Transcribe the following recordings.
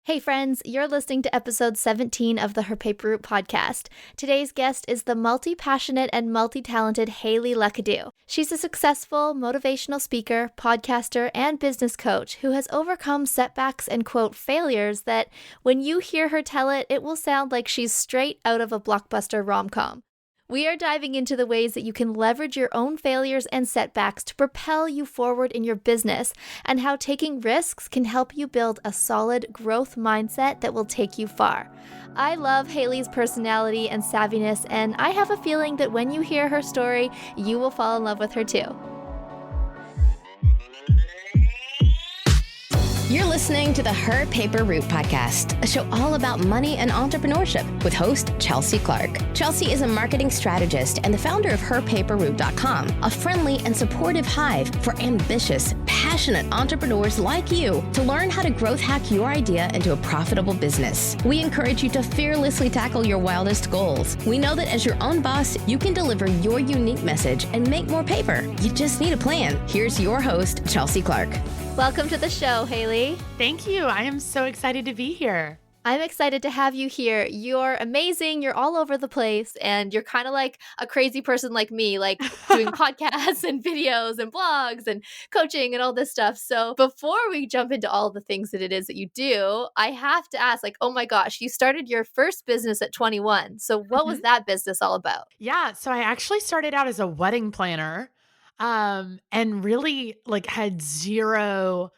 Hey friends, you're listening to episode 17 of the Her Paper Route podcast. Today's guest is the multi-passionate and multi-talented Hayley Luckadoo. She's a successful motivational speaker, podcaster, and business coach who has overcome setbacks and quote failures that when you hear her tell it, it will sound like she's straight out of a blockbuster rom-com. We are diving into the ways that you can leverage your own failures and setbacks to propel you forward in your business, and how taking risks can help you build a solid growth mindset that will take you far. I love Hayley's personality and savviness, and I have a feeling that when you hear her story, you will fall in love with her too. You're listening to the Her Paper Route podcast, a show all about money and entrepreneurship with host Chelsea Clark. Chelsea is a marketing strategist and the founder of herpaperroute.com, a friendly and supportive hive for ambitious, passionate entrepreneurs like you to learn how to growth hack your idea into a profitable business. We encourage you to fearlessly tackle your wildest goals. We know that as your own boss, you can deliver your unique message and make more paper. You just need a plan. Here's your host, Chelsea Clark. Welcome to the show, Hayley. Thank you. I am so excited to be here. I'm excited to have you here. You're amazing. You're all over the place, and you're kind of like a crazy person like me, like doing podcasts and videos and blogs and coaching and all this stuff. So before we jump into all the things that it is that you do, I have to ask, oh my gosh, you started your first business at 21. So what was that business all about? Yeah. So I actually started out as a wedding planner, and really had zero,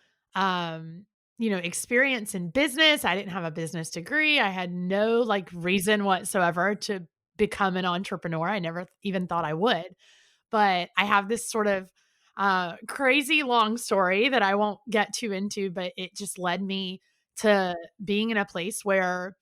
experience in business. I didn't have a business degree. I had no reason whatsoever to become an entrepreneur. I never even thought I would, but I have this sort of crazy long story that I won't get too into, but it just led me to being in a place where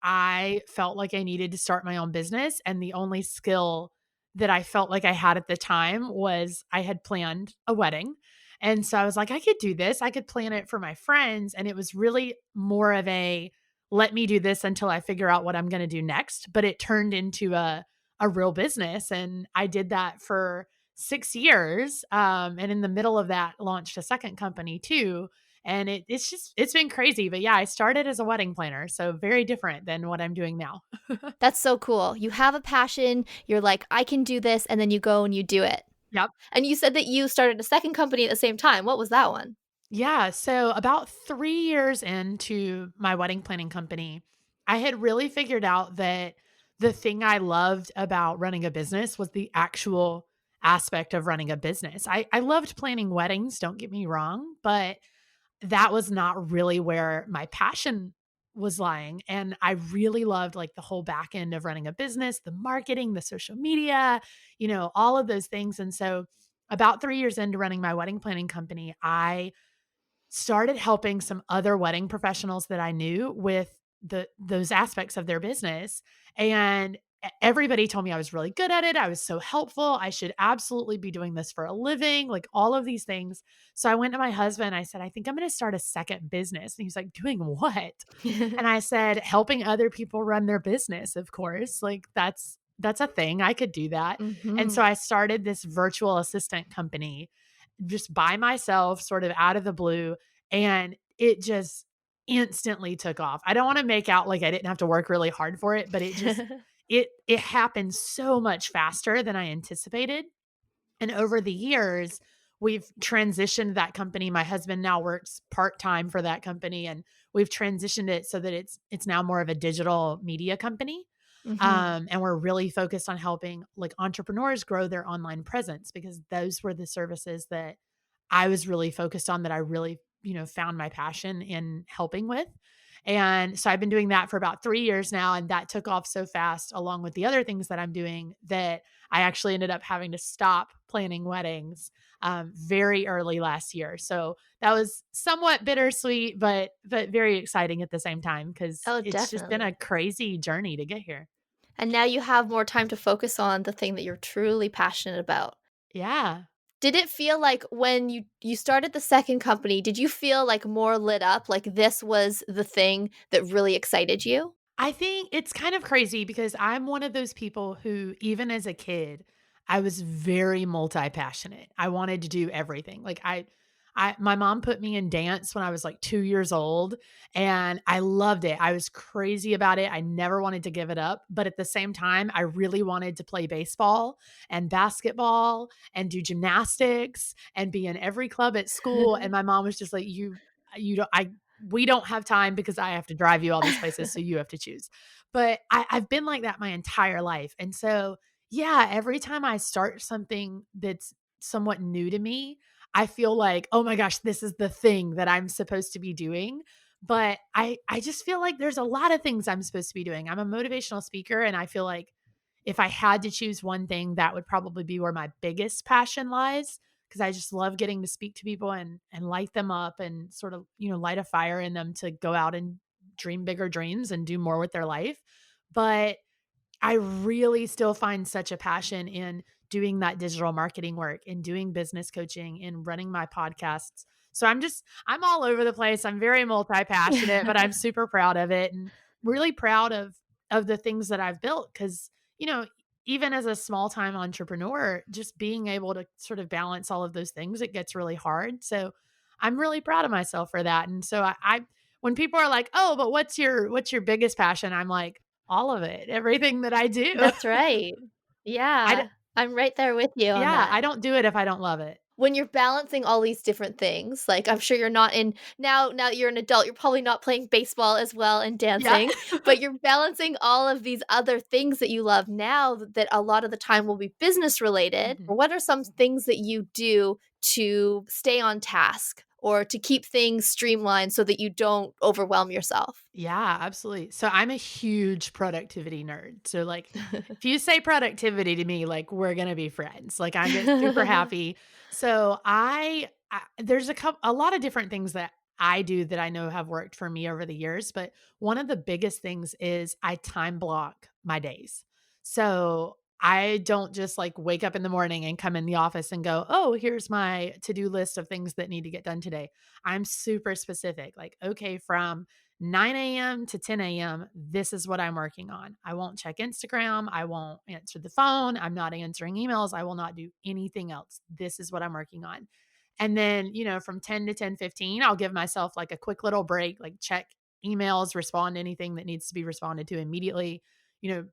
I felt like I needed to start my own business. And the only skill that I felt like I had at the time was I had planned a wedding. And so I was like, I could do this. I could plan it for my friends. And it was really more of a let me do this until I figure out what I'm going to do next. But it turned into a real business. And I did that for 6 years. And in the middle of that, launched a second company too. And it's been crazy. But yeah, I started as a wedding planner. So very different than what I'm doing now. That's so cool. You have a passion. You're like, I can do this. And then you go and you do it. Yep. And you said that you started a second company at the same time. What was that one? Yeah. So about 3 years into my wedding planning company, I had really figured out that the thing I loved about running a business was the actual aspect of running a business. I loved planning weddings, don't get me wrong, but that was not really where my passion was lying. And I really loved the whole back end of running a business, the marketing, the social media, all of those things. And so about 3 years into running my wedding planning company, I started helping some other wedding professionals that I knew with those aspects of their business. And everybody told me I was really good at it. I was so helpful. I should absolutely be doing this for a living, all of these things. So I went to my husband. I said, I think I'm going to start a second business. And he's like, doing what? And I said, helping other people run their business, of course. That's a thing. I could do that. And so I started this virtual assistant company just by myself, sort of out of the blue. And it just instantly took off. I don't want to make out like I didn't have to work really hard for it, but it just, it happened so much faster than I anticipated. And over the years, we've transitioned that company. My husband now works part-time for that company, and we've transitioned it so that it's now more of a digital media company. And we're really focused on helping entrepreneurs grow their online presence, because those were the services that I was really focused on, that I really, found my passion in helping with. And so I've been doing that for about 3 years now. And that took off so fast, along with the other things that I'm doing, that I actually ended up having to stop planning weddings very early last year. So that was somewhat bittersweet, but very exciting at the same time, because it's just been a crazy journey to get here. And now you have more time to focus on the thing that you're truly passionate about. Yeah. Did it feel like when you started the second company, did you feel more lit up, like this was the thing that really excited you? I think it's kind of crazy, because I'm one of those people who, even as a kid, I was very multi-passionate. I wanted to do everything. My mom put me in dance when I was like 2 years old, and I loved it. I was crazy about it. I never wanted to give it up, but at the same time, I really wanted to play baseball and basketball and do gymnastics and be in every club at school, and my mom was just like, you don't I we don't have time because I have to drive you all these places, so you have to choose." But I've been like that my entire life, and so, yeah, every time I start something that's somewhat new to me, I feel like, "Oh my gosh, this is the thing that I'm supposed to be doing." But I just feel like there's a lot of things I'm supposed to be doing. I'm a motivational speaker, and I feel like if I had to choose one thing, that would probably be where my biggest passion lies, because I just love getting to speak to people and light them up and sort of, light a fire in them to go out and dream bigger dreams and do more with their life. But I really still find such a passion in doing that digital marketing work, in doing business coaching, in running my podcasts. So I'm all over the place. I'm very multi-passionate, but I'm super proud of it and really proud of the things that I've built, cuz you know, even as a small-time entrepreneur, just being able to sort of balance all of those things, it gets really hard. So I'm really proud of myself for that. And so I when people are like, "Oh, but what's your biggest passion?" I'm like, all of it, everything that I do. That's right. I d Yeah, I'm right there with you on yeah, that. I don't do it if I don't love it. When you're balancing all these different things, like, I'm sure you're not in now that you're an adult, you're probably not playing baseball as well and Yeah. dancing, but you're balancing all of these other things that you love now that a lot of the time will be business related. Mhm. Or what are some things that you do to stay on task or to keep things streamlined so that you don't overwhelm yourself? Yeah, absolutely. So I'm a huge productivity nerd. So like if you say productivity to me, like we're going to be friends. Like I get super happy. So there's a lot of different things that I do that I know have worked for me over the years, but one of the biggest things is I time block my days. So I don't just like wake up in the morning and come in the office and go, "Oh, here's my to-do list of things that need to get done today." I'm super specific. Like, okay, from 9 a.m. to 10 a.m., this is what I'm working on. I won't check Instagram. I won't answer the phone. I'm not answering emails. I will not do anything else. This is what I'm working on. And then, from 10 to 10:15, I'll give myself like a quick little break, like check emails, respond to anything that needs to be responded to immediately,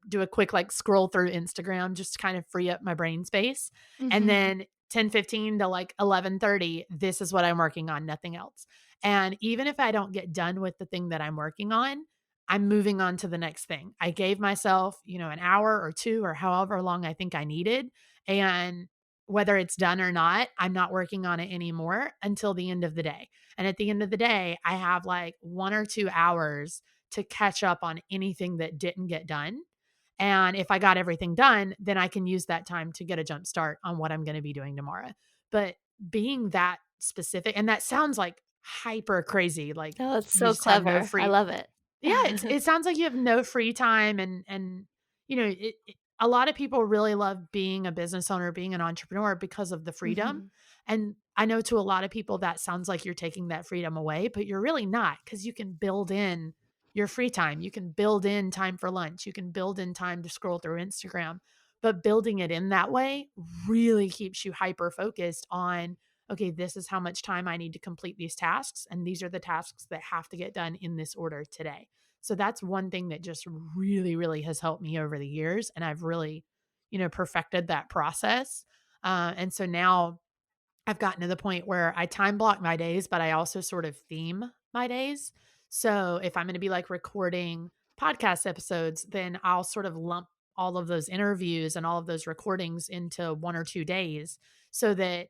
do a quick like scroll through Instagram just to kind of free up my brain space. And Mhm. then 10:15 to like 11:30, this is what I'm working on, nothing else. And even if I don't get done with the thing that I'm working on, I'm moving on to the next thing. I gave myself, an hour or 2 or however long I think I needed. And whether it's done or not, I'm not working on it anymore until the end of the day. And at the end of the day, I have like 1 or 2 hours to catch up on anything that didn't get done. And if I got everything done, then I can use that time to get a jump start on what I'm going to be doing tomorrow. But being that specific, and that sounds like hyper crazy, like Oh, it's you so just have no clever. I free. love it. Yeah, it sounds like you have no free time, and a lot of people really love being a business owner, being an entrepreneur because of the freedom. Mhm. And I know to a lot of people that sounds like you're taking that freedom away, but you're really not, because you can build in your free time. You can build in time for lunch. You can build in time to scroll through Instagram. But building it in that way really keeps you hyper focused on, okay, this is how much time I need to complete these tasks. And these are the tasks that have to get done in this order today. So that's one thing that just really, really has helped me over the years. And I've really, perfected that process. And so now I've gotten to the point where I time block my days, but I also sort of theme my days. So if I'm going to be like recording podcast episodes, then I'll sort of lump all of those interviews and all of those recordings into 1 or 2 days so that,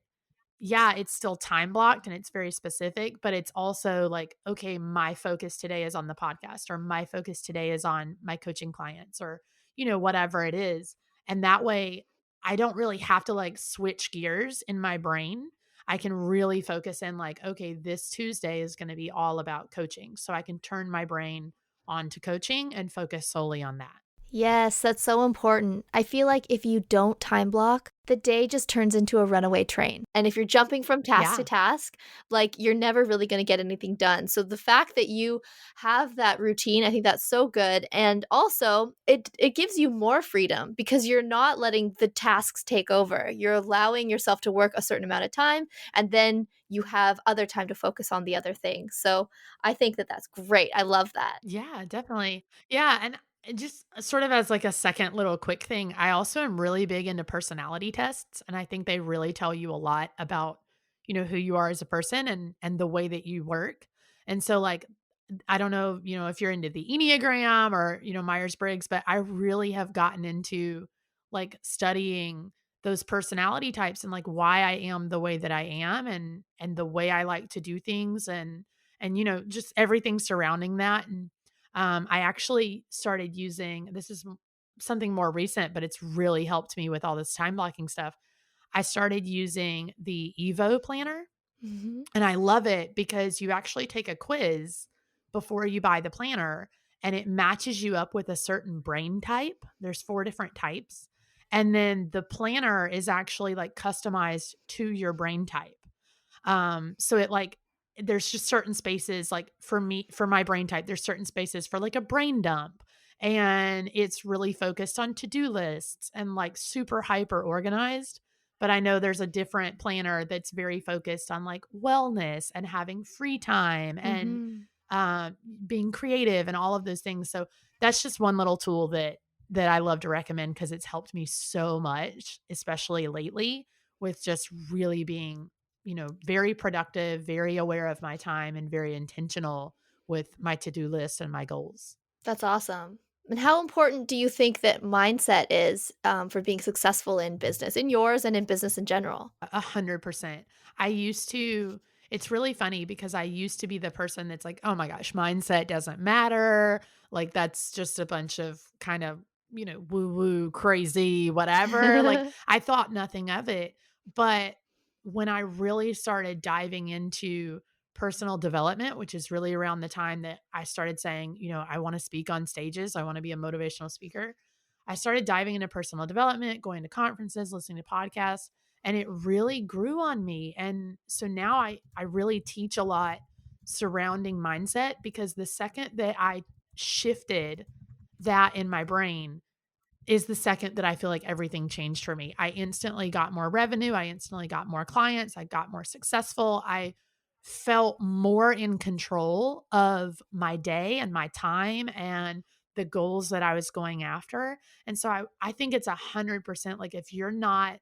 yeah, it's still time blocked and it's very specific, but it's also like, okay, my focus today is on the podcast, or my focus today is on my coaching clients, or, whatever it is. And that way I don't really have to like switch gears in my brain. I can really focus in like, okay, this Tuesday is going to be all about coaching. So I can turn my brain on to coaching and focus solely on that. Yes, that's so important. I feel like if you don't time block, the day just turns into a runaway train. And if you're jumping from task to Yeah. task, like you're never really going to get anything done. So the fact that you have that routine, I think that's so good. And also, it gives you more freedom because you're not letting the tasks take over. You're allowing yourself to work a certain amount of time, and then you have other time to focus on the other things. So I think that that's great. I love that. Yeah, definitely. Yeah, and just sort of as like a second little quick thing, I also am really big into personality tests, and I think they really tell you a lot about, who you are as a person and the way that you work. And so like I don't know, if you're into the Enneagram or, Myers-Briggs, but I really have gotten into like studying those personality types and like why I am the way that I am and the way I like to do things and just everything surrounding that. And I actually started using this is something more recent, but it's really helped me with all this time blocking stuff. I started using the Evo planner Mhm. and I love it because you actually take a quiz before you buy the planner and it matches you up with a certain brain type. There's 4 different types. And then the planner is actually like customized to your brain type. So it like there's just certain spaces like for me for my brain type, there's certain spaces for like a brain dump. And it's really focused on to-do lists and like super hyper organized. But I know there's a different planner that's very focused on like wellness and having free time and Mhm. uh, being creative and all of those things. So that's just one little tool that I love to recommend because it's helped me so much, especially lately, with just really being very productive, very aware of my time, and very intentional with my to-do list and my goals. That's awesome. And how important do you think that mindset is for being successful in business, in yours and in business in general? 100%. I used to it's really funny because I used to be the person that's like, "Oh my gosh, mindset doesn't matter. Like that's just a bunch of kind of, woo-woo, crazy, whatever." Like I thought nothing of it. But when I really started diving into personal development, which is really around the time that I started saying, I want to speak on stages, I want to be a motivational speaker. I started diving into personal development, going to conferences, listening to podcasts, and it really grew on me. And so now I really teach a lot surrounding mindset because the second that I shifted that in my brain is the second that I feel like everything changed for me. I instantly got more revenue, I instantly got more clients, I got more successful. I felt more in control of my day and my time and the goals that I was going after. And so I think it's 100% like if you're not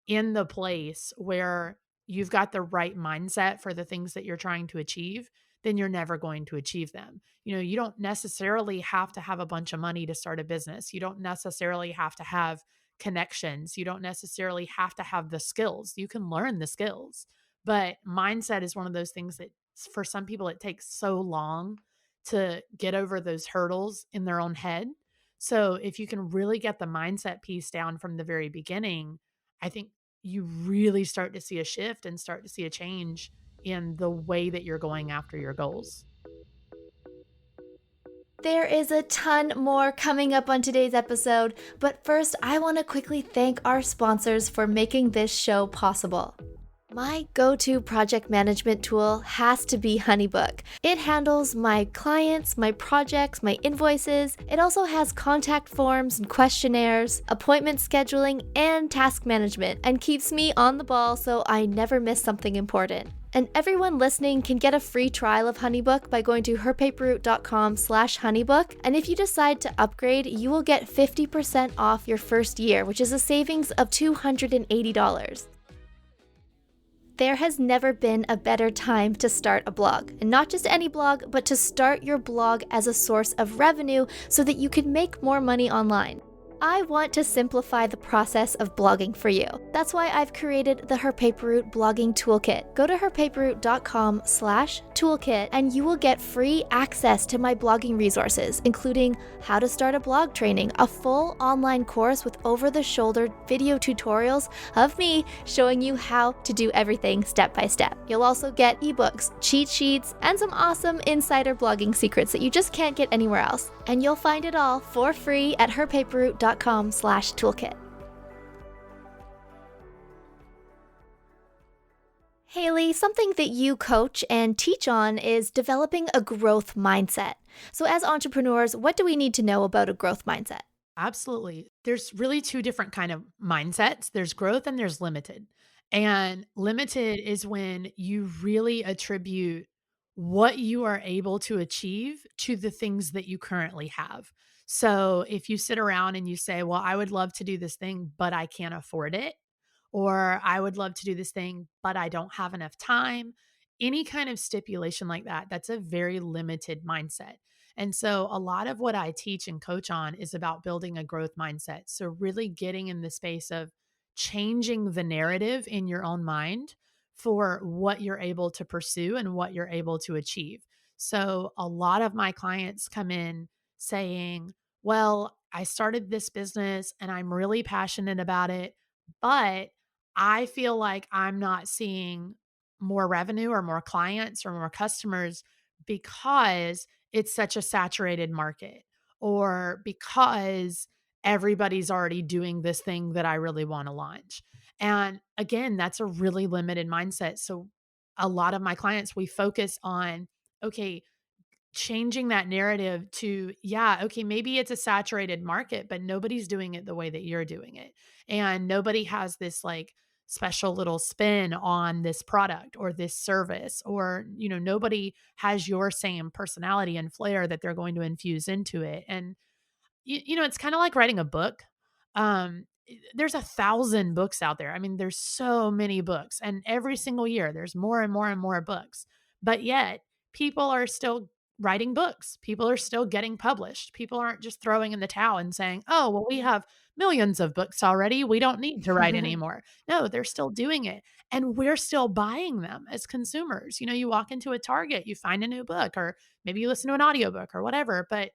in the place where you've got the right mindset for the things that you're trying to achieve, then you're never going to achieve them. You don't necessarily have to have a bunch of money to start a business. You don't necessarily have to have connections. You don't necessarily have to have the skills. You can learn the skills. But mindset is one of those things that for some people it takes so long to get over those hurdles in their own head. So if you can really get the mindset piece down from the very beginning, I think you really start to see a shift and start to see a change in the way that you're going after your goals. There is a ton more coming up on today's episode, but first, I want to quickly thank our sponsors for making this show possible. My go-to project management tool has to be HoneyBook. It handles my clients, my projects, my invoices. It also has contact forms and questionnaires, appointment scheduling, and task management, and keeps me on the ball so I never miss something important. And everyone listening can get a free trial of HoneyBook by going to herpaperroute.com/honeybook. And if you decide to upgrade, you will get 50% off your first year, which is a savings of $280. There has never been a better time to start a blog. And not just any blog, but to start your blog as a source of revenue so that you can make more money online. I want to simplify the process of blogging for you. That's why I've created the Her Paper Route blogging toolkit. Go to herpaperroute.com/toolkit and you will get free access to my blogging resources, including how to start a blog training, a full online course with over-the-shoulder video tutorials of me showing you how to do everything step by step. You'll also get ebooks, cheat sheets, and some awesome insider blogging secrets that you just can't get anywhere else. And you'll find it all for free at herpaperroute.com/toolkit. Hayley, something that you coach and teach on is developing a growth mindset. So as entrepreneurs, what do we need to know about a growth mindset? Absolutely. There's really two different kind of mindsets. There's growth and there's limited. And limited is when you really attribute what you are able to achieve to the things that you currently have. So if you sit around and you say, well, I would love to do this thing, but I can't afford it, or I would love to do this thing, but I don't have enough time. Any kind of stipulation like that, that's a very limited mindset. And so a lot of what I teach and coach on is about building a growth mindset. So really getting in the space of changing the narrative in your own mind for what you're able to pursue and what you're able to achieve. So a lot of my clients come in saying, well, I started this business and I'm really passionate about it, but I feel like I'm not seeing more revenue or more clients or more customers because it's such a saturated market or because everybody's already doing this thing that I really want to launch. And again, that's a really limited mindset. So a lot of my clients, we focus on, okay, changing that narrative to, yeah, okay, maybe it's a saturated market, but nobody's doing it the way that you're doing it. And nobody has this like special little spin on this product or this service, or, nobody has your same personality and flair that they're going to infuse into it. And it's kind of like writing a book. There's 1,000 books out there. I mean, there's so many books, and every single year there's more and more and more books. But yet, people are still writing books. People are still getting published. People aren't just throwing in the towel and saying, "Oh, well, we have millions of books already. We don't need to write anymore." No, they're still doing it, and we're still buying them as consumers. You walk into a Target, you find a new book, or maybe you listen to an audiobook or whatever, but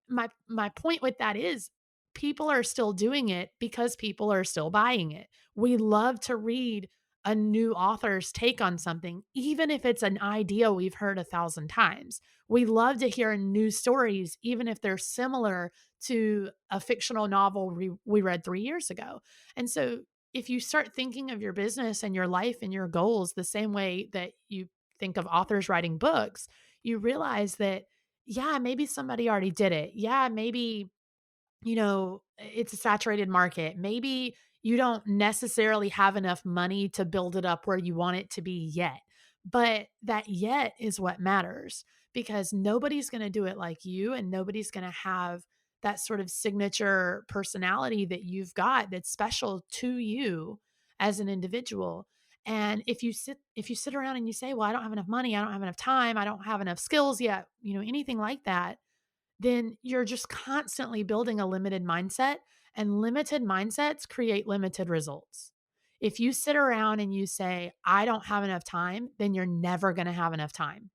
my point with that is people are still doing it because people are still buying it. We love to read a new author's take on something, even if it's an idea we've heard 1,000 times. We love to hear new stories, even if they're similar to a fictional novel we read 3 years ago. And so if you start thinking of your business and your life and your goals the same way that you think of authors writing books, you realize that yeah, maybe somebody already did it. Yeah, maybe, it's a saturated market. Maybe you don't necessarily have enough money to build it up where you want it to be yet. But that yet is what matters because nobody's going to do it like you, and nobody's going to have that sort of signature personality that you've got that's special to you as an individual. And if you sit around and you say, well, I don't have enough money, I don't have enough time, I don't have enough skills yet, anything like that, then you're just constantly building a limited mindset, and limited mindsets create limited results. If you sit around and you say, I don't have enough time, then you're never going to have enough time.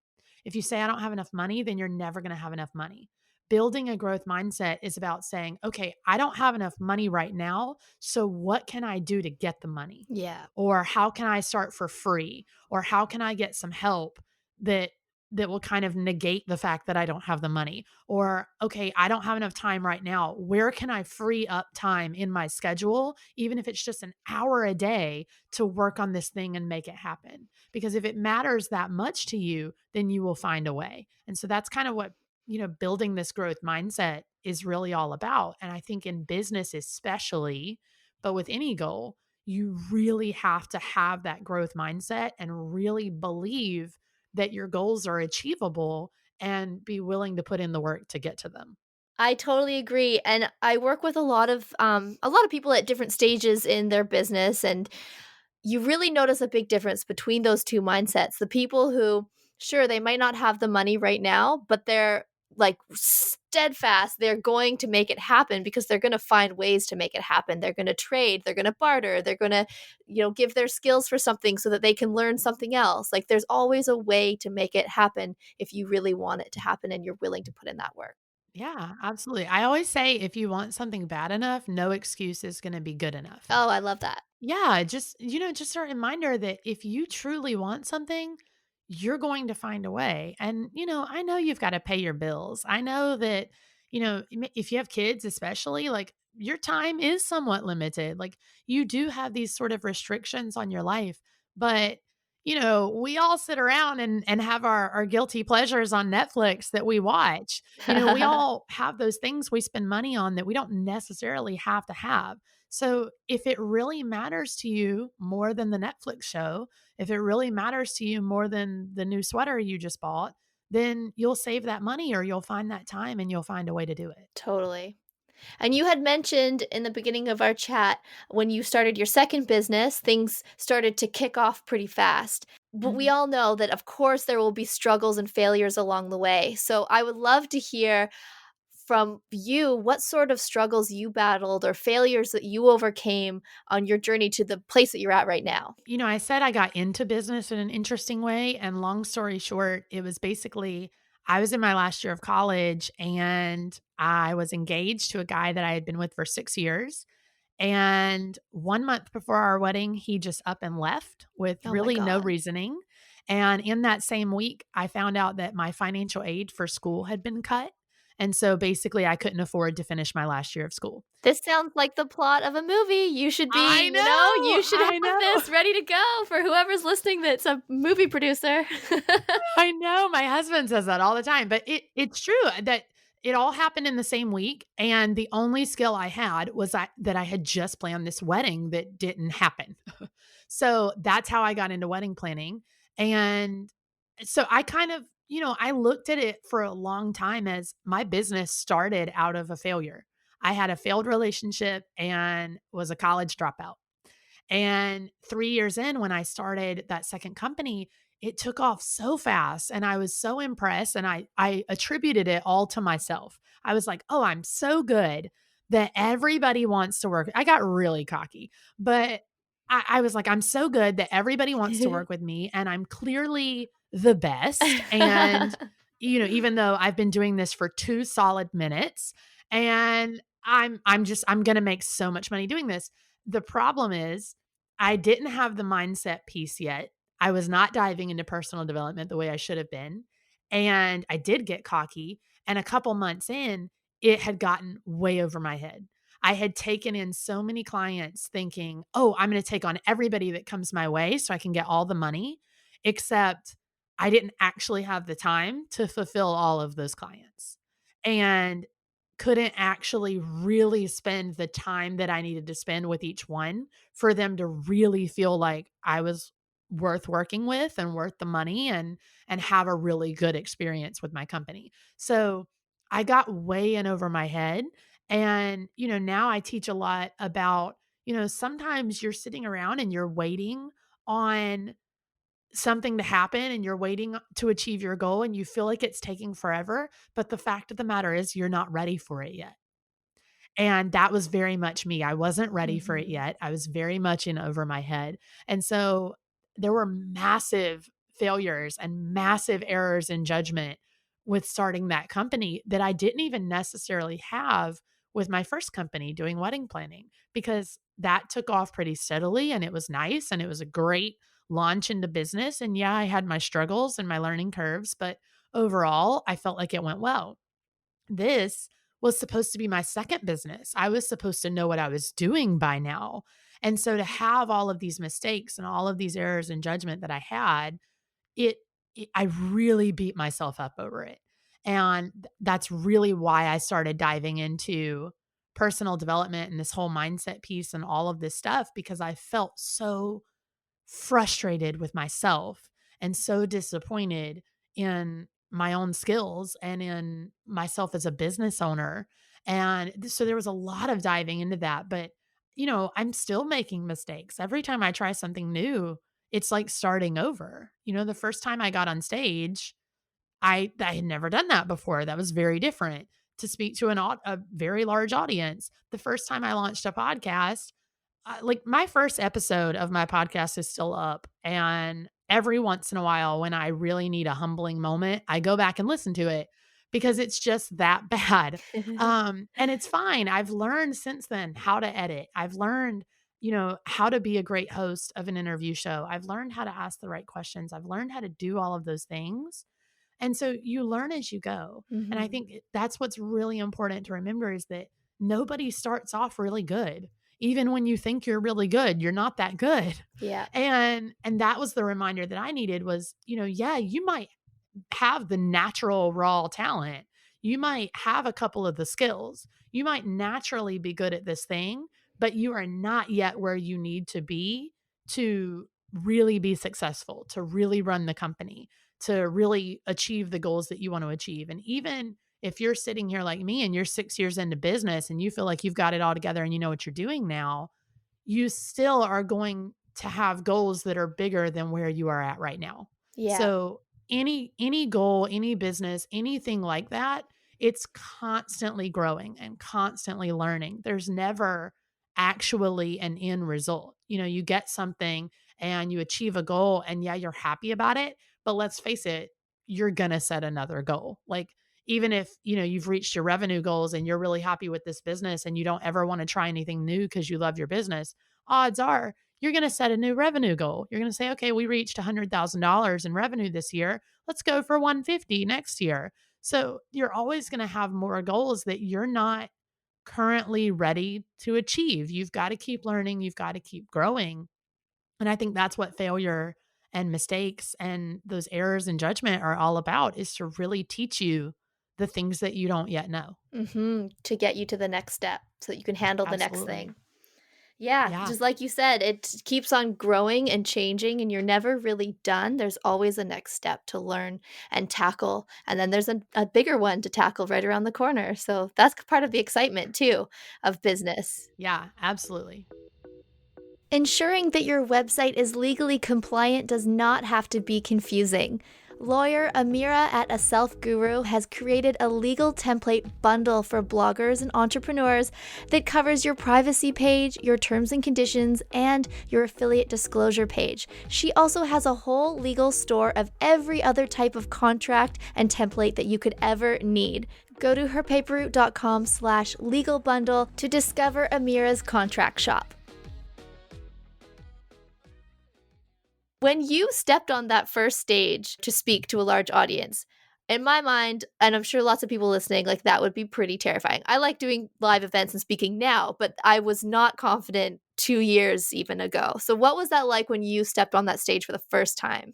If you say, I don't have enough money, then you're never going to have enough money. Building a growth mindset is about saying, okay, I don't have enough money right now. So what can I do to get the money? Yeah. Or how can I start for free? Or how can I get some help that will kind of negate the fact that I don't have the money? Or, okay, I don't have enough time right now. Where can I free up time in my schedule, even if it's just an hour a day, to work on this thing and make it happen? Because if it matters that much to you, then you will find a way. And so that's kind of what, building this growth mindset is really all about. And I think in business, especially, but with any goal, you really have to have that growth mindset and really believe that your goals are achievable and be willing to put in the work to get to them. I totally agree, and I work with a lot of people at different stages in their business, and you really notice a big difference between those two mindsets. The people who, sure, they might not have the money right now, but they're like steadfast, they're going to make it happen because they're going to find ways to make it happen. They're going to trade, they're going to barter, they're going to, give their skills for something so that they can learn something else. Like there's always a way to make it happen if you really want it to happen and you're willing to put in that work. Yeah, absolutely. I always say if you want something bad enough, no excuse is going to be good enough. Oh, I love that. Yeah, just a reminder that if you truly want something, you're going to find a way. And, I know you've got to pay your bills. I know that, if you have kids, especially, like your time is somewhat limited. Like you do have these sort of restrictions on your life, but we all sit around and have our guilty pleasures on Netflix that we watch. We all have those things we spend money on that we don't necessarily have to have. So if it really matters to you more than the Netflix show, if it really matters to you more than the new sweater you just bought, then you'll save that money or you'll find that time and you'll find a way to do it. Totally. And you had mentioned in the beginning of our chat when you started your second business, things started to kick off pretty fast. But we Mhm. all know that, of course, there will be struggles and failures along the way. So I would love to hear from you what sort of struggles you battled or failures that you overcame on your journey to the place that you're at right now. I said I got into business in an interesting way. And long story short, it was basically I was in my last year of college and I was engaged to a guy that I had been with for 6 years. And 1 month before our wedding, he just up and left with Oh my really no God. reasoning. And in that same week, I found out that my financial aid for school had been cut. And so basically, I couldn't afford to finish my last year of school. This sounds like the plot of a movie. You should be, I you know. should I have know. this ready to go for whoever's listening that's a movie producer. I know, my husband says that all the time, but it's true that it all happened in the same week, and the only skill I had was that I had just planned this wedding that didn't happen. So, that's how I got into wedding planning, and so I kind of I looked at it for a long time as my business started out of a failure. I had a failed relationship and was a college dropout. And 3 years in, when I started that second company, it took off so fast and I was so impressed and I attributed it all to myself. I was like, "Oh, I'm so good that everybody wants to work." I got really cocky, but I was like, "I'm so good that everybody wants to work with me and I'm clearly the best." And, even though I've been doing this for 2 solid minutes and I'm gonna make so much money doing this. The problem is I didn't have the mindset piece yet. I was not diving into personal development the way I should have been. And I did get cocky. And a couple months in, it had gotten way over my head. I had taken in so many clients thinking, oh, I'm going to take on everybody that comes my way so I can get all the money, except I didn't actually have the time to fulfill all of those clients. And couldn't actually really spend the time that I needed to spend with each one for them to really feel like I was worth working with and worth the money and have a really good experience with my company. So, I got way in over my head and now I teach a lot about, sometimes you're sitting around and you're waiting on something to happen and you're waiting to achieve your goal and you feel like it's taking forever, but the fact of the matter is you're not ready for it yet. And that was very much me. I wasn't ready for it Mhm. yet. I was very much in over my head. And so there were massive failures and massive errors in judgment with starting that company that I didn't even necessarily have with my first company doing wedding planning because that took off pretty steadily and it was nice and it was a great launch into business. And yeah, I had my struggles and my learning curves, but overall, I felt like it went well. This was supposed to be my second business. I was supposed to know what I was doing by now. And so to have all of these mistakes and all of these errors in judgment that I had, it, I really beat myself up over it. And that's really why I started diving into personal development and this whole mindset piece and all of this stuff because I felt so frustrated with myself and so disappointed in my own skills and in myself as a business owner. And so there was a lot of diving into that. But, I'm still making mistakes. Every time I try something new, it's like starting over. The first time I got on stage, I had never done that before. That was very different to speak to a very large audience. The first time I launched a podcast, like my first episode of my podcast is still up. And every once in a while, when I really need a humbling moment, I go back and listen to it because it's just that bad. And it's fine. I've learned since then how to edit. I've learned, how to be a great host of an interview show. I've learned how to ask the right questions. I've learned how to do all of those things. And so you learn as you go. And I Mhm. think that's what's really important to remember is that nobody starts off really good. Even when you think you're really good, you're not that good. Yeah. And that was the reminder that I needed was, yeah, you might have the natural raw talent. You might have a couple of the skills. You might naturally be good at this thing, but you are not yet where you need to be to really be successful, to really run the company, to really achieve the goals that you want to achieve. And even if you're sitting here like me and you're 6 years into business and you feel like you've got it all together and you know what you're doing now, you still are going to have goals that are bigger than where you are at right now. Yeah. So any goal, any business, anything like that, it's constantly growing and constantly learning. There's never actually an end result. You get something and you achieve a goal and yeah, you're happy about it, but let's face it, you're going to set another goal. Like even if, you've reached your revenue goals and you're really happy with this business and you don't ever want to try anything new because you love your business, odds are you're going to set a new revenue goal. You're going to say, okay, we reached $100,000 in revenue this year. Let's go for 150 next year. So you're always going to have more goals that you're not currently ready to achieve. You've got to keep learning. You've got to keep growing. And I think that's what failure and mistakes and those errors in judgment are all about is to really teach you the things that you don't yet know. To get you to the next step so that you can handle the next Absolutely. thing. Yeah, Yeah. just like you said, it keeps on growing and changing, and you're never really done. There's always a next step to learn and tackle, and then there's a bigger one to tackle right around the corner. So that's part of the excitement too of business. Yeah, absolutely. Ensuring that your website is legally compliant does not have to be confusing. Lawyer Amira at A Self Guru has created a legal template bundle for bloggers and entrepreneurs that covers your privacy page, your terms and conditions, and your affiliate disclosure page. She also has a whole legal store of every other type of contract and template that you could ever need. Go to herpaperroute.com/legal bundle to discover Amira's contract shop. When you stepped on that first stage to speak to a large audience, in my mind, and I'm sure lots of people listening, like that would be pretty terrifying. I like doing live events and speaking now, but I was not confident 2 years even ago. So, what was that like when you stepped on that stage for the first time?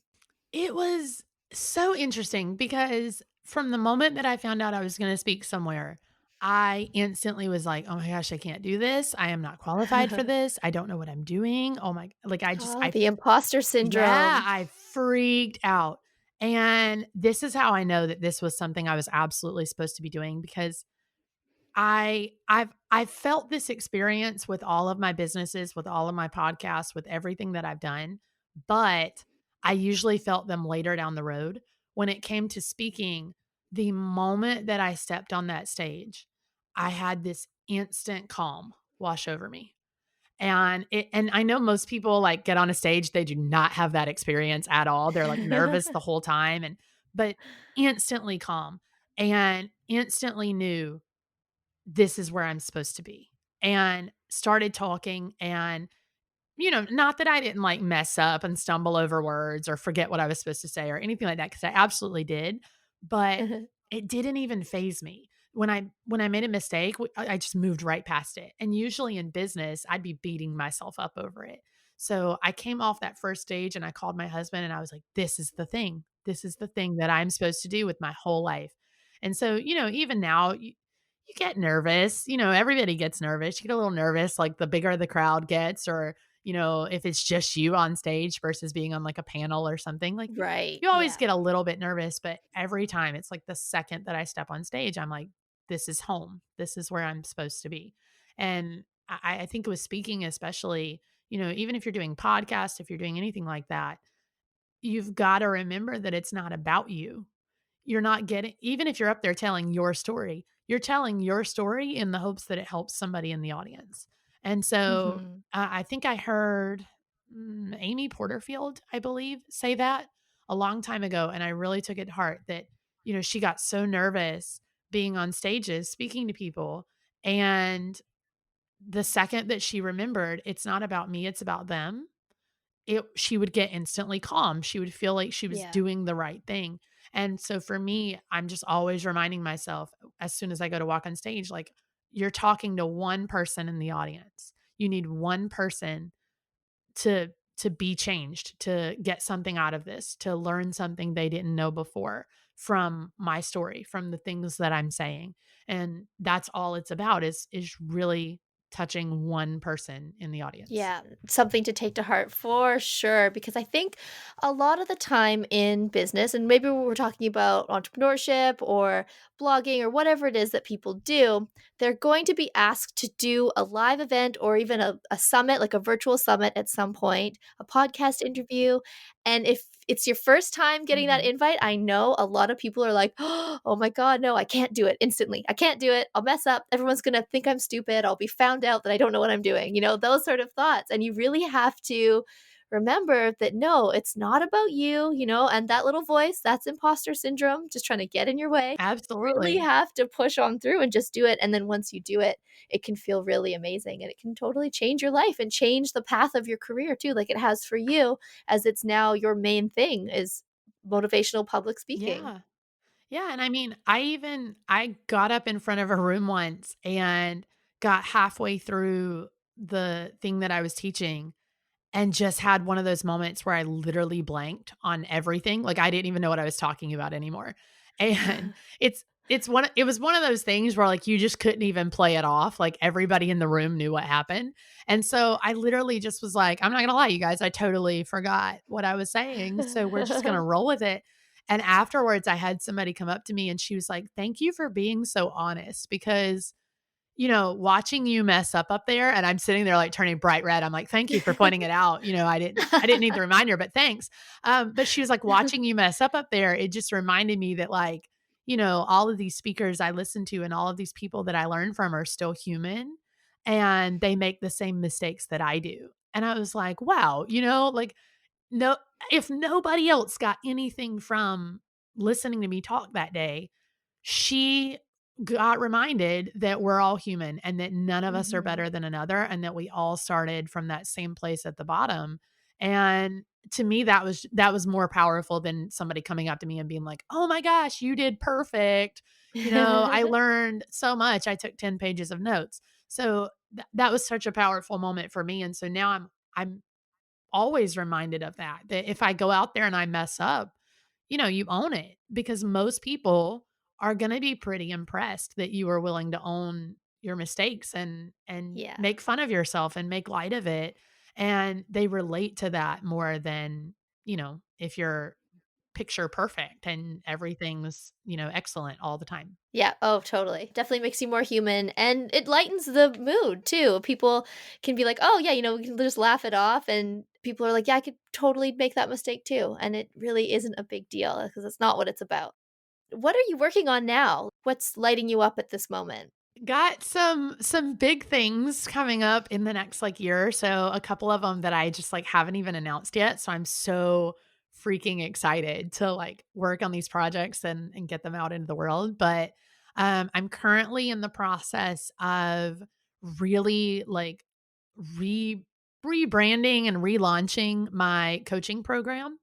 It was so interesting because from the moment that I found out I was going to speak somewhere, I instantly was like, "Oh my gosh, I can't do this. I am not qualified for this. I don't know what I'm doing." Oh my, like Oh, the imposter yeah, syndrome. I freaked out. And this is how I know that this was something I was absolutely supposed to be doing because I've felt this experience with all of my businesses, with all of my podcasts, with everything that I've done, but I usually felt them later down the road. When it came to speaking, the moment that I stepped on that stage, I had this instant calm wash over me. And I know most people like get on a stage, they do not have that experience at all. They're like nervous the whole time but instantly calm and instantly knew this is where I'm supposed to be. And started talking and not that I didn't like mess up and stumble over words or forget what I was supposed to say or anything like that cuz I absolutely did, but it didn't even phase me. When I made a mistake, I just moved right past it. And usually in business, I'd be beating myself up over it. So I came off that first stage and I called my husband and I was like, this is the thing. This is the thing that I'm supposed to do with my whole life. And so, even now, you get nervous. Everybody gets nervous. You get a little nervous, like the bigger the crowd gets, or, if it's just you on stage versus being on like a panel or something, like Right. you always Yeah. get a little bit nervous. But every time it's like the second that I step on stage, I'm like, this is home. This is where I'm supposed to be. And I think with speaking, especially, even if you're doing podcasts, if you're doing anything like that, you've got to remember that it's not about you. you're not getting, even if you're up there telling your story, you're telling your story in the hopes that it helps somebody in the audience. And so Mhm. I think I heard Amy Porterfield, I believe, say that a long time ago. And I really took it to heart that, she got so nervous being on stages, speaking to people. And the second that she remembered, it's not about me, it's about them, she would get instantly calm. She would feel like she was Yeah. doing the right thing. And so for me, I'm just always reminding myself as soon as I go to walk on stage, like, you're talking to one person in the audience. You need one person to be changed, to get something out of this, to learn something they didn't know before from my story, from the things that I'm saying. And that's all it's about, is really touching one person in the audience. Yeah, something to take to heart for sure. Because I think a lot of the time in business, and maybe we're talking about entrepreneurship or blogging or whatever it is that people do, they're going to be asked to do a live event or even a summit, like a virtual summit at some point, a podcast interview. And if it's your first time getting that Mhm. invite, I know a lot of people are like, oh my God, no, I can't do it instantly. I can't do it. I'll mess up. Everyone's going to think I'm stupid. I'll be found out that I don't know what I'm doing, those sort of thoughts. And you really have to remember that no, it's not about you, and that little voice, that's imposter syndrome, just trying to get in your way. Really Absolutely. have to push on through and just do it. And then once you do it, it can feel really amazing and it can totally change your life and change the path of your career too, like it has for you, as it's now your main thing is motivational public speaking. Yeah. Yeah, and I mean, I got up in front of a room once and got halfway through the thing that I was teaching and just had one of those moments where I literally blanked on everything. Like, I didn't even know what I was talking about anymore. And it was one of those things where, like, you just couldn't even play it off. Like, everybody in the room knew what happened. And so I literally just was like, I'm not gonna lie, you guys, I totally forgot what I was saying. So we're just gonna roll with it. And afterwards, I had somebody come up to me and she was like, "Thank you for being so honest because, watching you mess up there," and I'm sitting there like turning bright red. I'm like, "Thank you for pointing it out." I didn't need the reminder, but thanks. But she was like, "Watching you mess up there, it just reminded me that, like, all of these speakers I listen to and all of these people that I learn from are still human and they make the same mistakes that I do." And I was like, "Wow, like, no, if nobody else got anything from listening to me talk that day, she got reminded that we're all human and that none of us are Mhm. better than another and that we all started from that same place at the bottom." And to me, that was more powerful than somebody coming up to me and being like, "Oh my gosh, you did perfect. I learned so much. I took 10 pages of notes." So that was such a powerful moment for me. And so now I'm always reminded of that, that if I go out there and I mess up, you own it, because most people are going to be pretty impressed that you are willing to own your mistakes and Yeah. make fun of yourself and make light of it. And they relate to that more than, if you're picture perfect and everything's, excellent all the time. Yeah, oh, totally. Definitely makes you more human, and it lightens the mood too. People can be like, "Oh, yeah, we can just laugh it off," and people are like, "Yeah, I could totally make that mistake too," and it really isn't a big deal because it's not what it's about. What are you working on now? What's lighting you up at this moment? Got some big things coming up in the next, like, year or so, a couple of them that I just, like, haven't even announced yet, so I'm so freaking excited to, like, work on these projects and get them out into the world. But I'm currently in the process of really, like, re rebranding and relaunching my coaching program.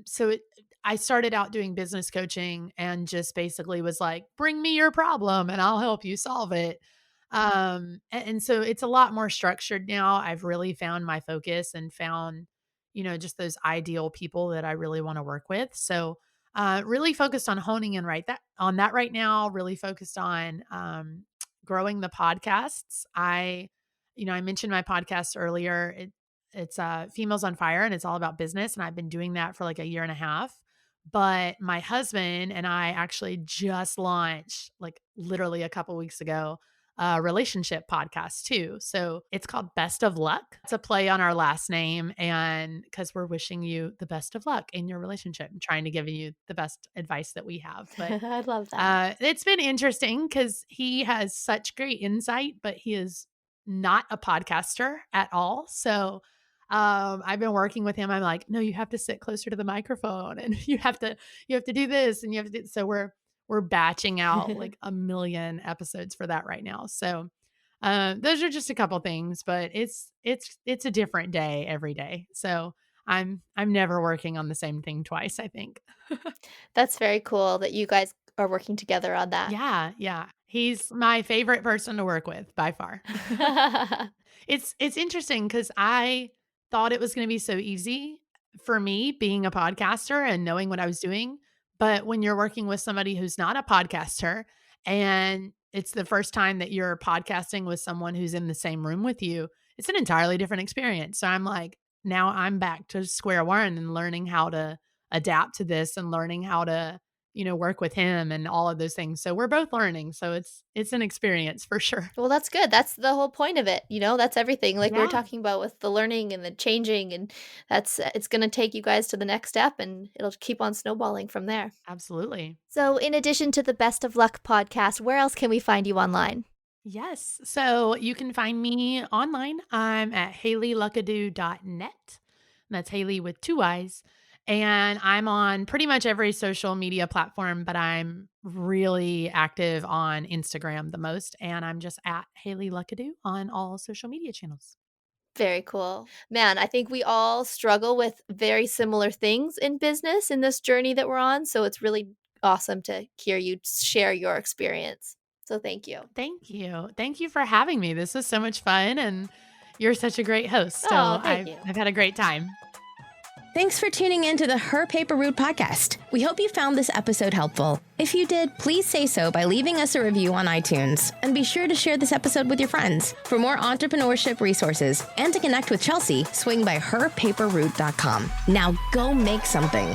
So I started out doing business coaching and just basically was like, bring me your problem and I'll help you solve it. And so it's a lot more structured now. I've really found my focus and found, just those ideal people that I really want to work with. So really focused on honing in on that right now, really focused on growing the podcasts. I mentioned my podcast earlier. It's Females on Fire, and it's all about business, and I've been doing that for, like, a year and a half. But my husband and I actually just launched, like, literally a couple weeks ago, relationship podcast too. So it's called Best of Luck. It's a play on our last name, and because we're wishing you the best of luck in your relationship and trying to give you the best advice that we have. But I love that. it's been interesting because he has such great insight, but he is not a podcaster at all. So I've been working with him. I'm like, no, you have to sit closer to the microphone, and you have to do this, and you have to do. So we're batching out like a million episodes for that right now. So those are just a couple things, but it's a different day every day. So I'm never working on the same thing twice, I think. That's very cool that you guys are working together on that. Yeah, yeah. He's my favorite person to work with by far. It's interesting because I thought it was going to be so easy for me being a podcaster and knowing what I was doing. But when you're working with somebody who's not a podcaster and it's the first time that you're podcasting with someone who's in the same room with you, it's an entirely different experience. So I'm like, now I'm back to square one and learning how to adapt to this and learning how to, work with him and all of those things. So we're both learning. So it's an experience for sure. Well, that's good. That's the whole point of it. That's everything. Like we were Yeah, talking about with the learning and the changing, and it's going to take you guys to the next step, and it'll keep on snowballing from there. absolutely. So, in addition to the Best of Luck podcast, where else can we find you online? Yes. So you can find me online. I'm at hayleyluckadoo.net. That's Hayley with 2 Y's. And I'm on pretty much every social media platform, but I'm really active on Instagram the most. And I'm just at Hayley Luckadoo on all social media channels. Very cool. Man, I think we all struggle with very similar things in business in this journey that we're on. So, it's really awesome to hear you share your experience. So, thank you. Thank you. Thank you for having me. This was so much fun. And you're such a great host. So Oh, thank you. I've had a great time. Thanks for tuning in to the Her Paper Route podcast. We hope you found this episode helpful. If you did, please say so by leaving us a review on iTunes. And be sure to share this episode with your friends. For more entrepreneurship resources and to connect with Chelsea, swing by herpaperroute.com. Now go make something.